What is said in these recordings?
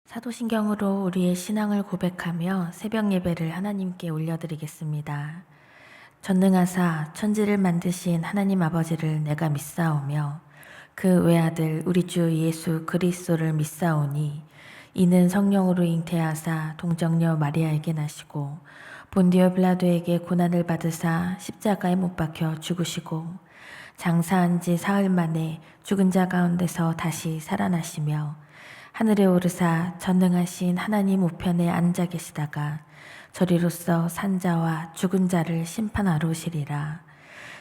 사도신경으로 우리의 신앙을 고백하며 새벽 예배를 하나님께 올려드리겠습니다. 전능하사 천지를 만드신 하나님 아버지를 내가 믿사오며 그 외아들 우리 주 예수 그리스도를 믿사오니 이는 성령으로 잉태하사 동정녀 마리아에게 나시고 본디오 빌라도에게 고난을 받으사 십자가에 못 박혀 죽으시고 장사한 지 사흘 만에 죽은 자 가운데서 다시 살아나시며 하늘에 오르사 전능하신 하나님 우편에 앉아 계시다가 저리로서 산자와 죽은 자를 심판하러 오시리라.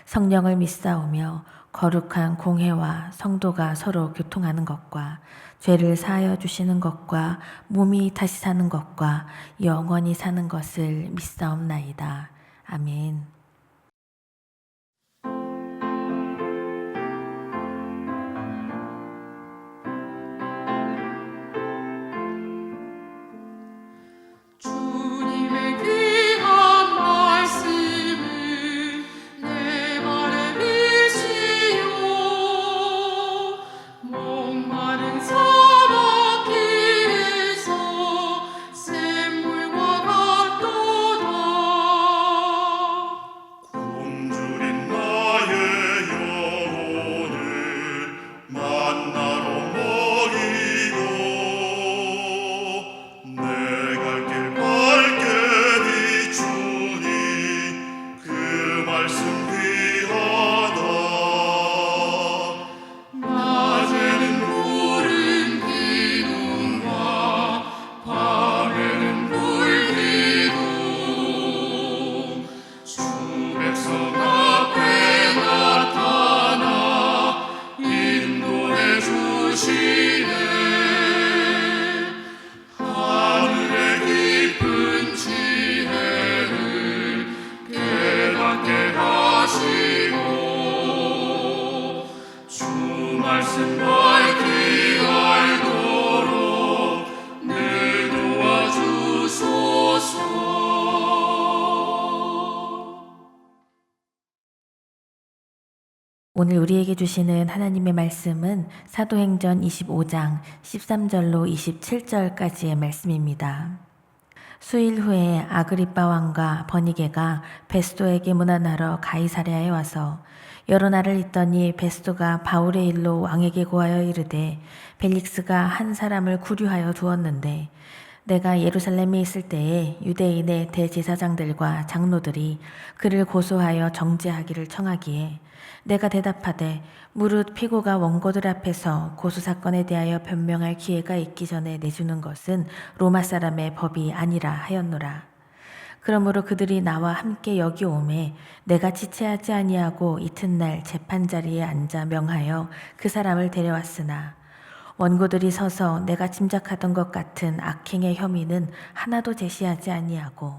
성령을 믿사오며 거룩한 공회와 성도가 서로 교통하는 것과 죄를 사하여 주시는 것과 몸이 다시 사는 것과 영원히 사는 것을 믿사옵나이다. 아멘. 주님의 귀한 말씀을 내 말에 비시오. 목마른 사막 길에서 샘물과 같도다. 굶주린 나의 영혼을 만나러 먹이고 내 갈 길 밝게 비추니 그 말씀 귀하다. 낮에는 푸른 기둥과 밤에는 불기둥 주 백성 앞에 나타나 인도해 주시네. 하늘의 깊은 지혜를 깨닫게 하시고 주 말씀 밝히 알도록 늘 도와주소서. 오늘 우리에게 주시는 하나님의 말씀은 사도행전 25장 13절로 27절까지의 말씀입니다. 수일 후에 아그리빠 왕과 버니게가 베스도에게 문안하러 가이사랴에 와서 여러 날을 있더니 베스도가 바울의 일로 왕에게 고하여 이르되 벨릭스가 한 사람을 구류하여 두었는데 내가 예루살렘에 있을 때에 유대인의 대제사장들과 장로들이 그를 고소하여 정죄하기를 청하기에 내가 대답하되 무릇 피고가 원고들 앞에서 고소사건에 대하여 변명할 기회가 있기 전에 내주는 것은 로마 사람의 법이 아니라 하였노라. 그러므로 그들이 나와 함께 여기 오매 내가 지체하지 아니하고 이튿날 재판자리에 앉아 명하여 그 사람을 데려왔으나 원고들이 서서 내가 짐작하던 것 같은 악행의 혐의는 하나도 제시하지 아니하고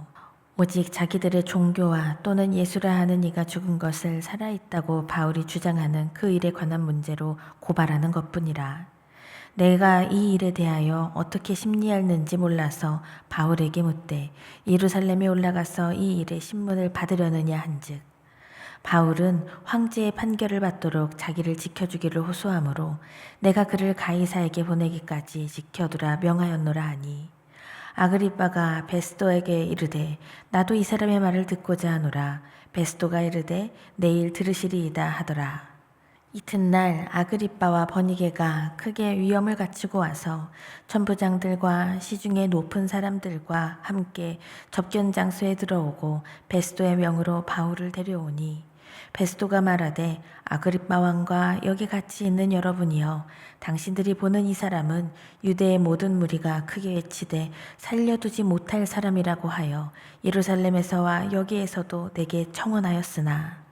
오직 자기들의 종교와 또는 예수라 하는 이가 죽은 것을 살아있다고 바울이 주장하는 그 일에 관한 문제로 고발하는 것뿐이라. 내가 이 일에 대하여 어떻게 심리할는지 몰라서 바울에게 묻되 예루살렘에 올라가서 이 일의 신문을 받으려느냐 한즉 바울은 황제의 판결을 받도록 자기를 지켜주기를 호소하므로 내가 그를 가이사에게 보내기까지 지켜두라 명하였노라 하니 아그리빠가 베스도에게 이르되 나도 이 사람의 말을 듣고자 하노라. 베스도가 이르되 내일 들으시리이다 하더라. 이튿날 아그리빠와 버니게가 크게 위험을 갖추고 와서 천부장들과 시중의 높은 사람들과 함께 접견 장소에 들어오고 베스도의 명으로 바울을 데려오니 베스도가 말하되 아그리빠 왕과 여기 같이 있는 여러분이여 당신들이 보는 이 사람은 유대의 모든 무리가 크게 외치되 살려두지 못할 사람이라고 하여 예루살렘에서와 여기에서도 내게 청원하였으나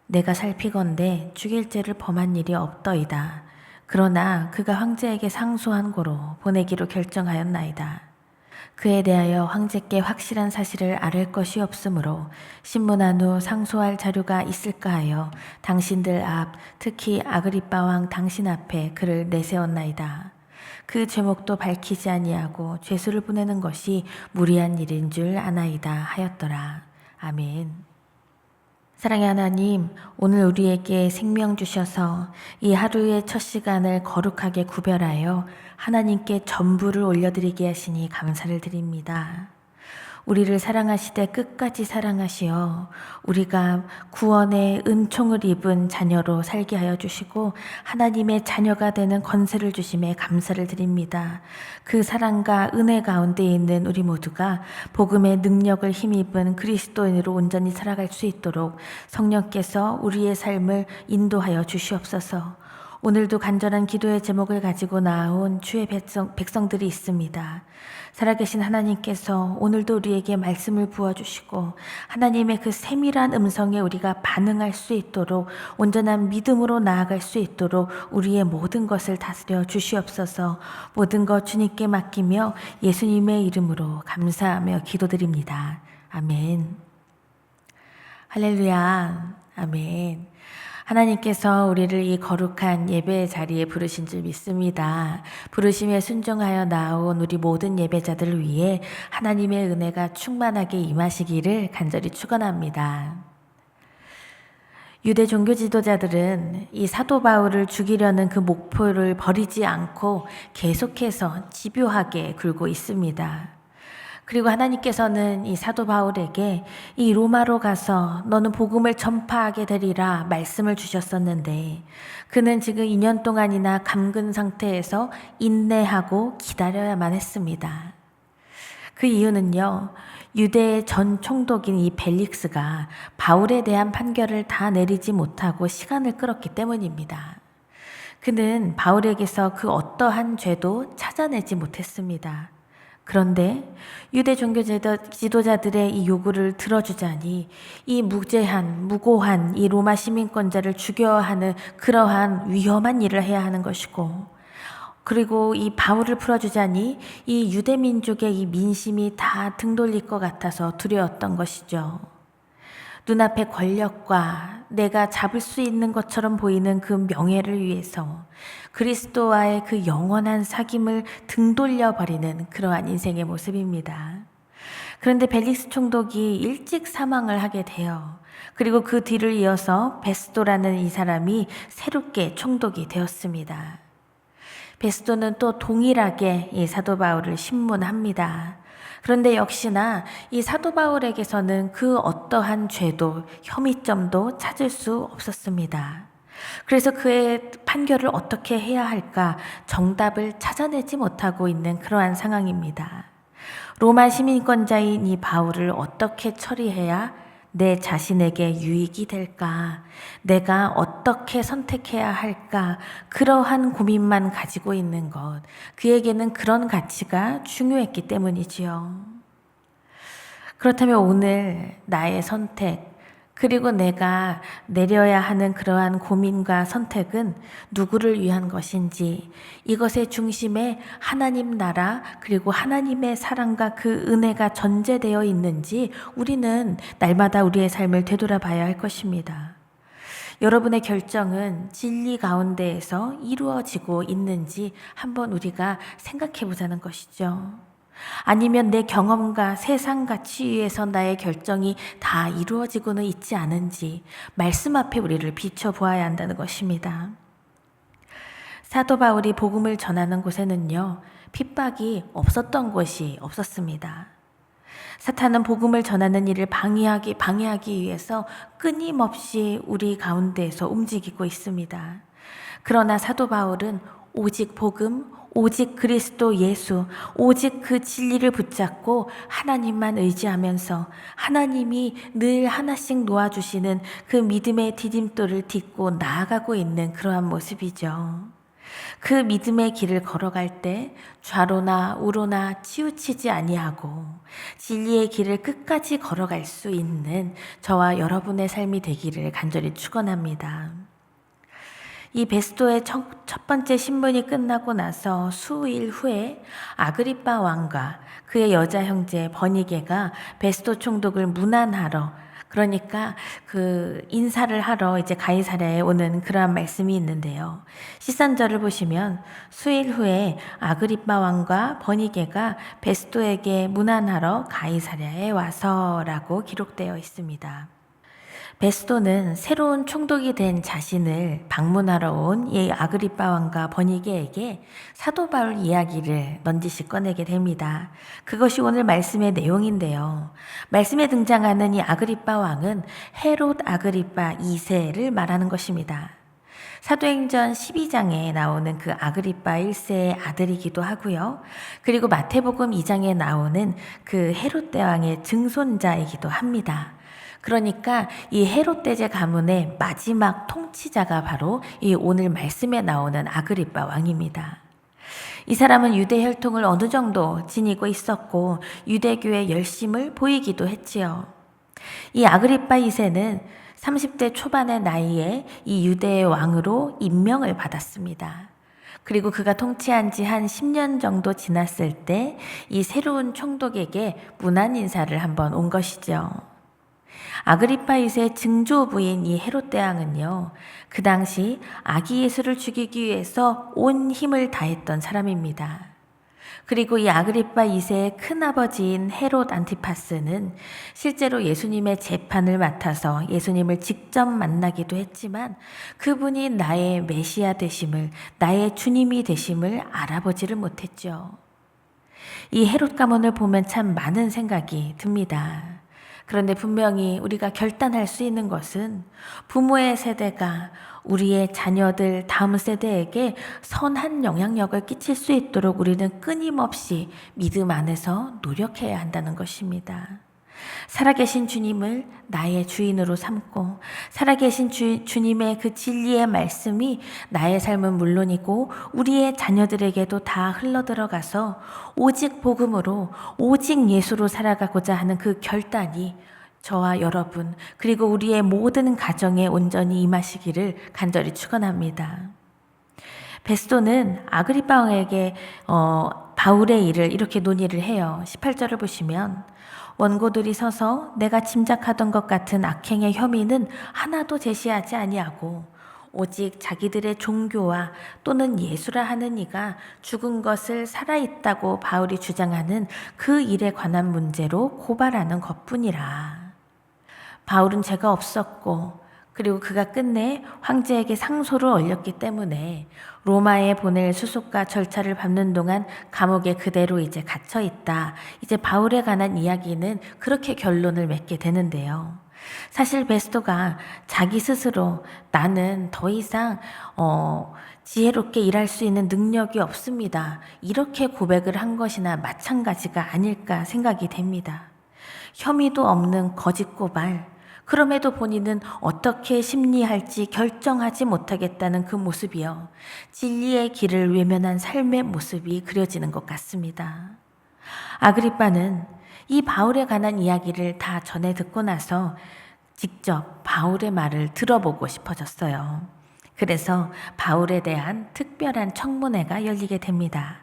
내가 살피건대 죽일 죄를 범한 일이 없더이다. 그러나 그가 황제에게 상소한 고로 보내기로 결정하였나이다. 그에 대하여 황제께 확실한 사실을 아를 것이 없으므로 신문한 후 상소할 자료가 있을까 하여 당신들 앞 특히 아그리빠 왕 당신 앞에 그를 내세웠나이다. 그 죄목도 밝히지 아니하고 죄수를 보내는 것이 무리한 일인 줄 아나이다 하였더라. 아멘. 사랑의 하나님, 오늘 우리에게 생명 주셔서 이 하루의 첫 시간을 거룩하게 구별하여 하나님께 전부를 올려드리게 하시니 감사를 드립니다. 우리를 사랑하시되 끝까지 사랑하시어 우리가 구원의 은총을 입은 자녀로 살게 하여 주시고 하나님의 자녀가 되는 권세를 주심에 감사를 드립니다. 그 사랑과 은혜 가운데 있는 우리 모두가 복음의 능력을 힘입은 그리스도인으로 온전히 살아갈 수 있도록 성령께서 우리의 삶을 인도하여 주시옵소서. 오늘도 간절한 기도의 제목을 가지고 나온 주의 백성들이 있습니다. 살아계신 하나님께서 오늘도 우리에게 말씀을 부어주시고 하나님의 그 세밀한 음성에 우리가 반응할 수 있도록 온전한 믿음으로 나아갈 수 있도록 우리의 모든 것을 다스려 주시옵소서. 모든 것 주님께 맡기며 예수님의 이름으로 감사하며 기도드립니다. 아멘. 할렐루야. 아멘. 하나님께서 우리를 이 거룩한 예배의 자리에 부르신 줄 믿습니다. 부르심에 순종하여 나온 우리 모든 예배자들을 위해 하나님의 은혜가 충만하게 임하시기를 간절히 축원합니다. 유대 종교 지도자들은 이 사도 바울을 죽이려는 그 목표를 버리지 않고 계속해서 집요하게 굴고 있습니다. 그리고 하나님께서는 이 사도 바울에게 이 로마로 가서 너는 복음을 전파하게 되리라 말씀을 주셨었는데 그는 지금 2년 동안이나 감금 상태에서 인내하고 기다려야만 했습니다. 그 이유는요, 유대의 전 총독인 이 벨릭스가 바울에 대한 판결을 다 내리지 못하고 시간을 끌었기 때문입니다. 그는 바울에게서 그 어떠한 죄도 찾아내지 못했습니다. 그런데 유대 종교 지도자들의 이 요구를 들어주자니 이 무고한 이 로마 시민권자를 죽여야 하는 그러한 위험한 일을 해야 하는 것이고, 그리고 이 바울을 풀어주자니 이 유대 민족의 이 민심이 다 등 돌릴 것 같아서 두려웠던 것이죠. 눈앞의 권력과 내가 잡을 수 있는 것처럼 보이는 그 명예를 위해서 그리스도와의 그 영원한 사귐을 등 돌려버리는 그러한 인생의 모습입니다. 그런데 벨릭스 총독이 일찍 사망을 하게 돼요. 그리고 그 뒤를 이어서 베스도라는 이 사람이 새롭게 총독이 되었습니다. 베스도는 또 동일하게 이 사도 바울을 신문합니다. 그런데 역시나 이 사도 바울에게서는 그 어떠한 죄도 혐의점도 찾을 수 없었습니다. 그래서 그의 판결을 어떻게 해야 할까 정답을 찾아내지 못하고 있는 그러한 상황입니다. 로마 시민권자인 이 바울을 어떻게 처리해야 내 자신에게 유익이 될까? 내가 어떻게 선택해야 할까? 그러한 고민만 가지고 있는 것. 그에게는 그런 가치가 중요했기 때문이지요. 그렇다면 오늘 나의 선택, 그리고 내가 내려야 하는 그러한 고민과 선택은 누구를 위한 것인지, 이것의 중심에 하나님 나라 그리고 하나님의 사랑과 그 은혜가 전제되어 있는지 우리는 날마다 우리의 삶을 되돌아봐야 할 것입니다. 여러분의 결정은 진리 가운데에서 이루어지고 있는지 한번 우리가 생각해 보자는 것이죠. 아니면 내 경험과 세상 가치 위에서 나의 결정이 다 이루어지고는 있지 않은지 말씀 앞에 우리를 비춰보아야 한다는 것입니다. 사도 바울이 복음을 전하는 곳에는요, 핍박이 없었던 곳이 없었습니다. 사탄은 복음을 전하는 일을 방해하기 위해서 끊임없이 우리 가운데에서 움직이고 있습니다. 그러나 사도 바울은 오직 복음, 오직 그리스도 예수, 오직 그 진리를 붙잡고 하나님만 의지하면서 하나님이 늘 하나씩 놓아주시는 그 믿음의 디딤돌을 딛고 나아가고 있는 그러한 모습이죠. 그 믿음의 길을 걸어갈 때 좌로나 우로나 치우치지 아니하고 진리의 길을 끝까지 걸어갈 수 있는 저와 여러분의 삶이 되기를 간절히 축원합니다. 이 베스도의 첫 번째 신문이 끝나고 나서 수일 후에 아그리빠 왕과 그의 여자 형제 버니게가 베스도 총독을 문안하러, 그러니까 그 인사를 하러 이제 가이사랴에 오는 그러한 말씀이 있는데요. 13절을 보시면 수일 후에 아그리빠 왕과 버니게가 베스도에게 문안하러 가이사랴에 와서라고 기록되어 있습니다. 베스토는 새로운 총독이 된 자신을 방문하러 온 이 아그리빠 왕과 버니게에게 사도 바울 이야기를 넌지시 꺼내게 됩니다. 그것이 오늘 말씀의 내용인데요. 말씀에 등장하는 이 아그리빠 왕은 헤롯 아그리빠 2세를 말하는 것입니다. 사도행전 12장에 나오는 그 아그리빠 1세의 아들이기도 하고요. 그리고 마태복음 2장에 나오는 그 헤롯 대왕의 증손자이기도 합니다. 그러니까 이 헤롯 대제 가문의 마지막 통치자가 바로 이 오늘 말씀에 나오는 아그리빠 왕입니다. 이 사람은 유대 혈통을 어느 정도 지니고 있었고 유대교의 열심을 보이기도 했지요. 이 아그리빠 2세는 30대 초반의 나이에 이 유대의 왕으로 임명을 받았습니다. 그리고 그가 통치한 지 한 10년 정도 지났을 때 이 새로운 총독에게 문안 인사를 한번 온 것이죠. 아그리빠 2세 증조부인 이 헤롯 대왕은요, 그 당시 아기 예수를 죽이기 위해서 온 힘을 다했던 사람입니다. 그리고 이 아그리빠 2세의 큰아버지인 헤롯 안티파스는 실제로 예수님의 재판을 맡아서 예수님을 직접 만나기도 했지만 그분이 나의 메시아 되심을, 나의 주님이 되심을 알아보지를 못했죠. 이 헤롯 가문을 보면 참 많은 생각이 듭니다. 그런데 분명히 우리가 결단할 수 있는 것은 부모의 세대가 우리의 자녀들 다음 세대에게 선한 영향력을 끼칠 수 있도록 우리는 끊임없이 믿음 안에서 노력해야 한다는 것입니다. 살아계신 주님을 나의 주인으로 삼고 살아계신 주님의 그 진리의 말씀이 나의 삶은 물론이고 우리의 자녀들에게도 다 흘러들어가서 오직 복음으로 오직 예수로 살아가고자 하는 그 결단이 저와 여러분 그리고 우리의 모든 가정에 온전히 임하시기를 간절히 축원합니다. 베스토는 아그리빠 왕에게 바울의 일을 이렇게 논의를 해요. 18절을 보시면 원고들이 서서 내가 짐작하던 것 같은 악행의 혐의는 하나도 제시하지 아니하고 오직 자기들의 종교와 또는 예수라 하는 이가 죽은 것을 살아있다고 바울이 주장하는 그 일에 관한 문제로 고발하는 것뿐이라. 바울은 죄가 없었고 그리고 그가 끝내 황제에게 상소를 올렸기 때문에 로마에 보낼 수속과 절차를 밟는 동안 감옥에 그대로 이제 갇혀 있다. 이제 바울에 관한 이야기는 그렇게 결론을 맺게 되는데요. 사실 베스토가 자기 스스로 나는 더 이상 지혜롭게 일할 수 있는 능력이 없습니다. 이렇게 고백을 한 것이나 마찬가지가 아닐까 생각이 됩니다. 혐의도 없는 거짓 고발, 그럼에도 본인은 어떻게 심리할지 결정하지 못하겠다는 그 모습이요. 진리의 길을 외면한 삶의 모습이 그려지는 것 같습니다. 아그리빠는 이 바울에 관한 이야기를 다 전해 듣고 나서 직접 바울의 말을 들어보고 싶어졌어요. 그래서 바울에 대한 특별한 청문회가 열리게 됩니다.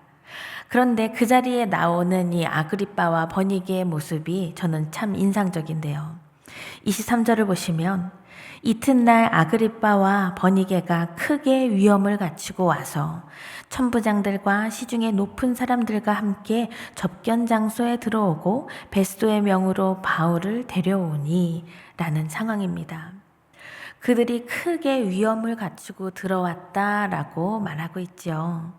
그런데 그 자리에 나오는 이 아그리빠와 버니게의 모습이 저는 참 인상적인데요. 23절을 보시면 이튿날 아그리빠와 버니게가 크게 위험을 갖추고 와서 천부장들과 시중의 높은 사람들과 함께 접견 장소에 들어오고 베스토의 명으로 바울을 데려오니 라는 상황입니다. 그들이 크게 위험을 갖추고 들어왔다라고 말하고 있죠.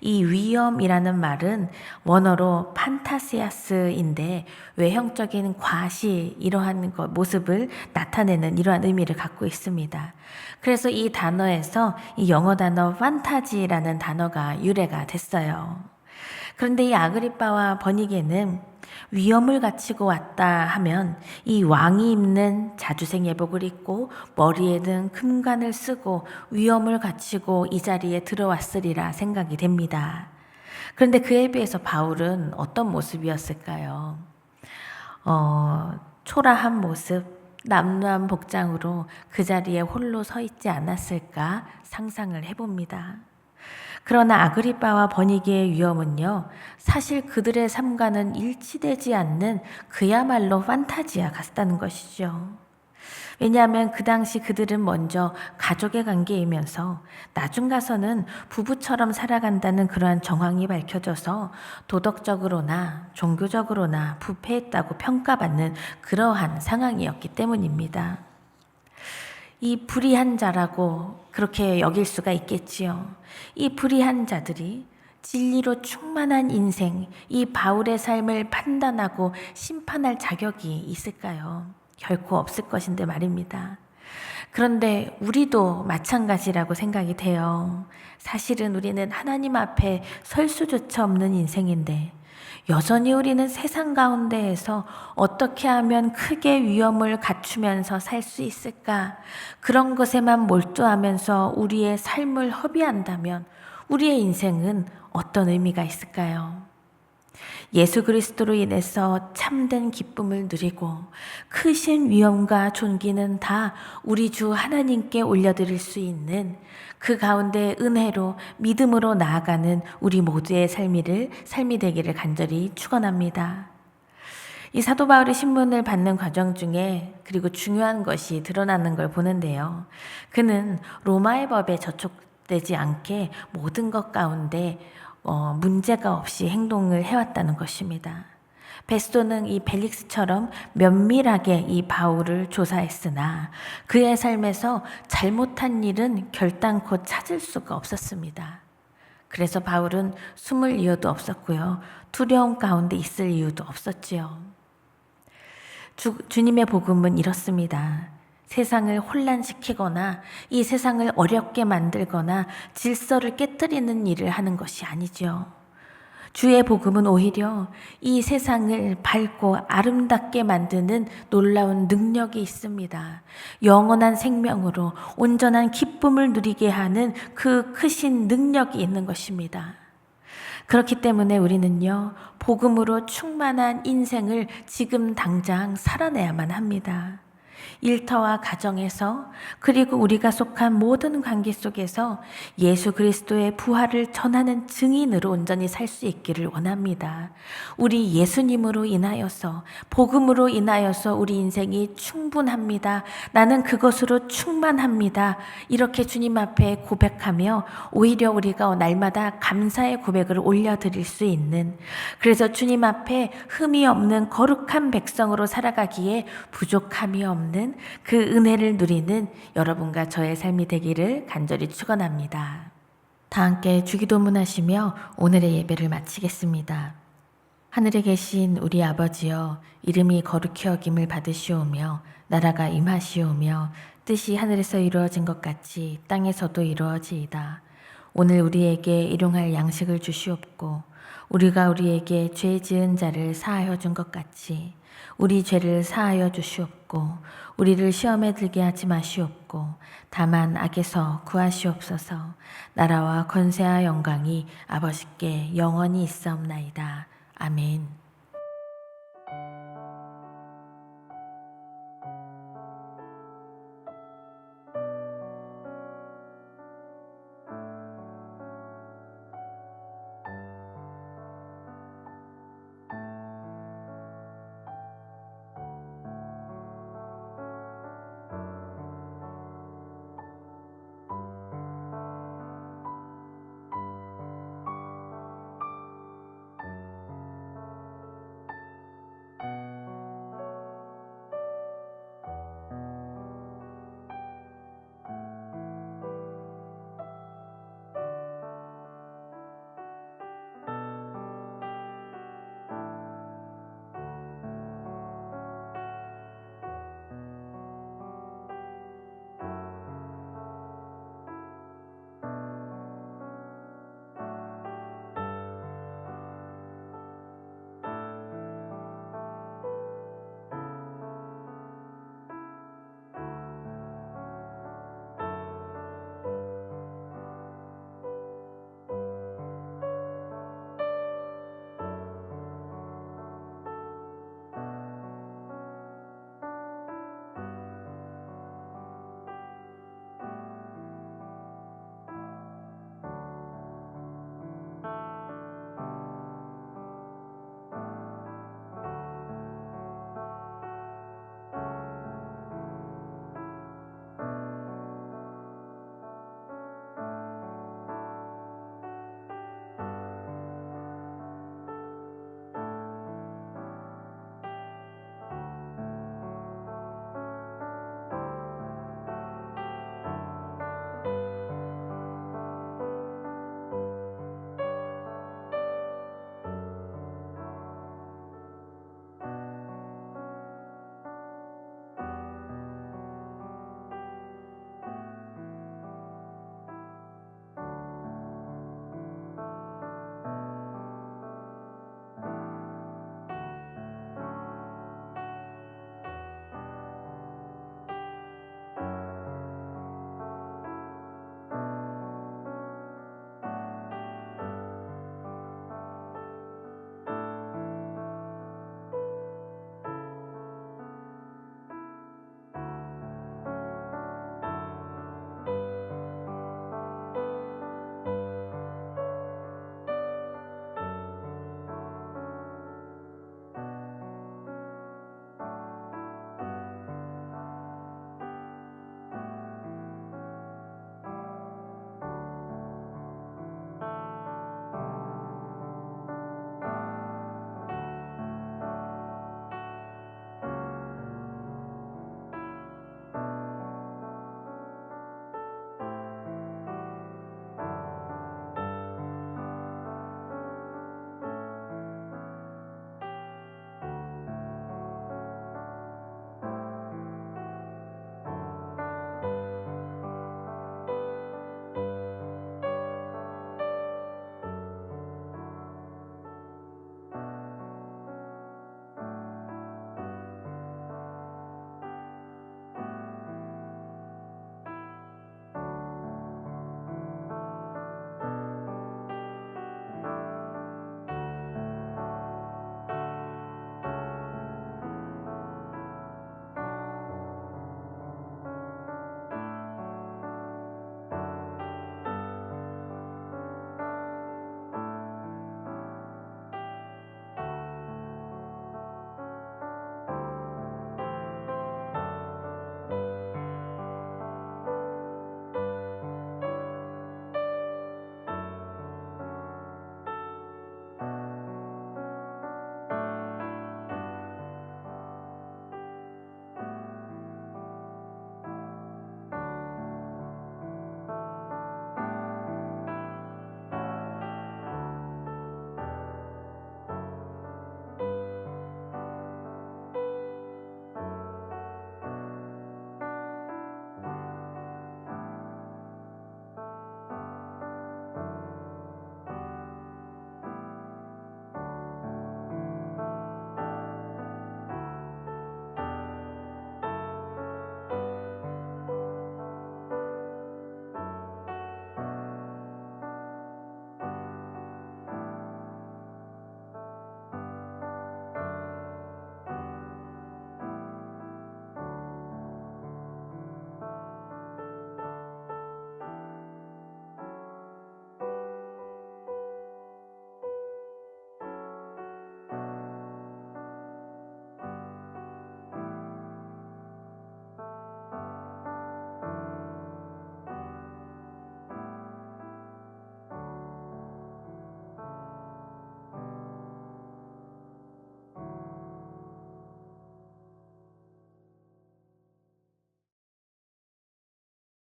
이 위험이라는 말은 원어로 판타시아스인데 외형적인 과시 이러한 모습을 나타내는 이러한 의미를 갖고 있습니다. 그래서 이 단어에서 이 영어 단어 판타지라는 단어가 유래가 됐어요. 그런데 이 아그리빠와 버니게는 위험을 갖추고 왔다 하면 이 왕이 입는 자주색 예복을 입고 머리에는 금관을 쓰고 위험을 갖추고 이 자리에 들어왔으리라 생각이 됩니다. 그런데 그에 비해서 바울은 어떤 모습이었을까요? 초라한 모습, 남루한 복장으로 그 자리에 홀로 서 있지 않았을까 상상을 해봅니다. 그러나 아그리빠와 버니게의 위험은요, 사실 그들의 삶과는 일치되지 않는 그야말로 판타지와 같다는 것이죠. 왜냐하면 그 당시 그들은 먼저 가족의 관계이면서 나중 가서는 부부처럼 살아간다는 그러한 정황이 밝혀져서 도덕적으로나 종교적으로나 부패했다고 평가받는 그러한 상황이었기 때문입니다. 이 불의한 자라고 그렇게 여길 수가 있겠지요. 이 불의한 자들이 진리로 충만한 인생, 이 바울의 삶을 판단하고 심판할 자격이 있을까요? 결코 없을 것인데 말입니다. 그런데 우리도 마찬가지라고 생각이 돼요. 사실은 우리는 하나님 앞에 설 수조차 없는 인생인데 여전히 우리는 세상 가운데에서 어떻게 하면 크게 위험을 갖추면서 살 수 있을까? 그런 것에만 몰두하면서 우리의 삶을 허비한다면 우리의 인생은 어떤 의미가 있을까요? 예수 그리스도로 인해서 참된 기쁨을 누리고 크신 위엄과 존귀는 다 우리 주 하나님께 올려드릴 수 있는 그 가운데 은혜로 믿음으로 나아가는 우리 모두의 삶이 되기를 간절히 축원합니다. 이 사도 바울의 신문을 받는 과정 중에 그리고 중요한 것이 드러나는 걸 보는데요. 그는 로마의 법에 저촉되지 않게 모든 것 가운데 문제가 없이 행동을 해왔다는 것입니다. 베스도는 이 벨릭스처럼 면밀하게 이 바울을 조사했으나 그의 삶에서 잘못한 일은 결단코 찾을 수가 없었습니다. 그래서 바울은 숨을 이유도 없었고요. 두려움 가운데 있을 이유도 없었지요. 주님의 복음은 이렇습니다. 세상을 혼란시키거나 이 세상을 어렵게 만들거나 질서를 깨뜨리는 일을 하는 것이 아니죠. 주의 복음은 오히려 이 세상을 밝고 아름답게 만드는 놀라운 능력이 있습니다. 영원한 생명으로 온전한 기쁨을 누리게 하는 그 크신 능력이 있는 것입니다. 그렇기 때문에 우리는요, 복음으로 충만한 인생을 지금 당장 살아내야만 합니다. 일터와 가정에서 그리고 우리가 속한 모든 관계 속에서 예수 그리스도의 부활을 전하는 증인으로 온전히 살 수 있기를 원합니다. 우리 예수님으로 인하여서 복음으로 인하여서 우리 인생이 충분합니다. 나는 그것으로 충만합니다. 이렇게 주님 앞에 고백하며 오히려 우리가 날마다 감사의 고백을 올려드릴 수 있는, 그래서 주님 앞에 흠이 없는 거룩한 백성으로 살아가기에 부족함이 없는 그 은혜를 누리는 여러분과 저의 삶이 되기를 간절히 축원합니다. 다 함께 주기도문 하시며 오늘의 예배를 마치겠습니다. 하늘에 계신 우리 아버지여, 이름이 거룩히 여김을 받으시오며 나라가 임하시오며 뜻이 하늘에서 이루어진 것 같이 땅에서도 이루어지이다. 오늘 우리에게 일용할 양식을 주시옵고 우리가 우리에게 죄 지은 자를 사하여 준 것 같이 우리 죄를 사하여 주시옵고 우리를 시험에 들게 하지 마시옵고 다만 악에서 구하시옵소서. 나라와 권세와 영광이 아버지께 영원히 있사옵나이다. 아멘.